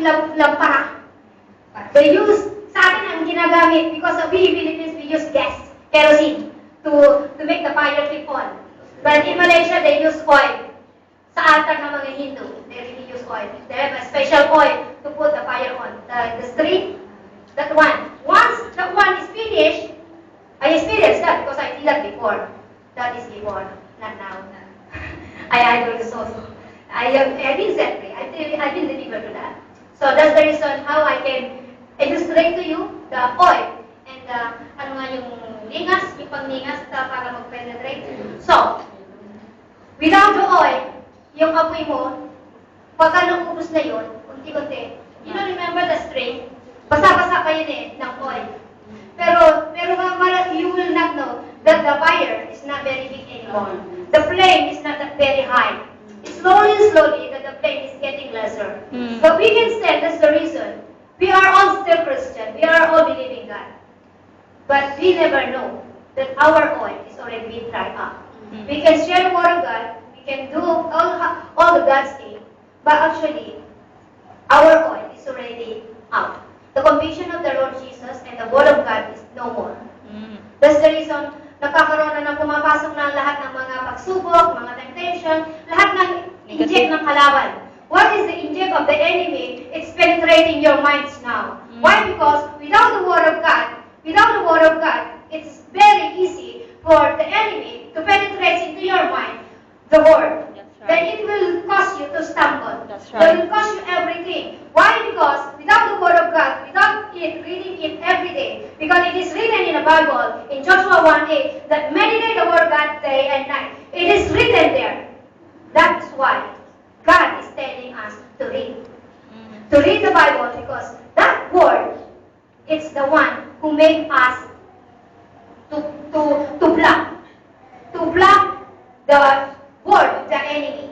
lampa. They use, sa atin ang ginagamit, because we Philippines, we use gas, kerosene, to make the fire keep on. But in Malaysia, they use oil. Sa altar ng mga Hindu, they really use oil. They have a special oil to put the fire on. The string, that one. Once that one is finished, I experienced that because I did that before. That is before, not now. I do this also. I've been set free. I've been delivered to that. So that's the reason how I can illustrate to you the oil and the, ano nga yung lingas, yung panglingas para mag-penetrate. So, without the oil, yung apoy mo, pagka naubos na yun, unti-unti, you know, remember the string? Basa-basa pa yun ng oil. Pero you will not know that the fire is not very big anymore. The flame is not that very high. Slowly, that the flame is getting lesser. But we can say that's the reason. We are all still Christian. We are all believing God. But we never know that our oil is already being dried up. We can share the word of God. We can do all the God's thing. But actually, our oil is already out. The conviction of the Lord Jesus and the word of God is no more. That's the reason nagkakaroon na pumapasok na lahat ng mga pagsubok, mga temptation, lahat ng inject ng kalaban. What is the inject of the enemy? It's penetrating your minds now. Why? Because without the word of God, it's very easy for the enemy to penetrate into your mind the word. Then it will cause you to stumble. That's It right. will cause you everything. Why? Because without the word of God, without it reading it every day, because it is written in the Bible, in Joshua 1:8, that meditate the word of God day and night. It is written there. That's why God is telling us to read. To read the Bible, because that word, it's the one who made us to block the word of the enemy.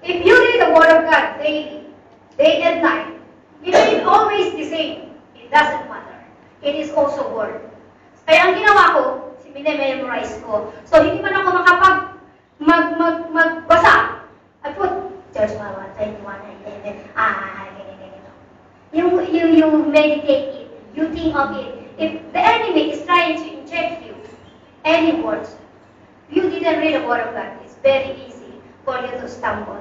If you read the word of God daily, day and night, it is always the same. It doesn't matter. It is also word. Kaya ang ginawa ko, memorize ko. So hindi man ako magbasa. I put Church 21, and then you meditate it. You think of it. If the enemy is trying to inject you any words, you didn't read the word of God. It's very easy for you to stumble.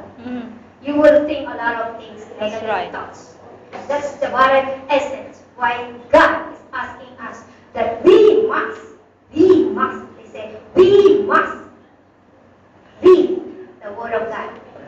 You will think a lot of things, negative right. thoughts. That's the very essence why God is asking us that we must read the word of God.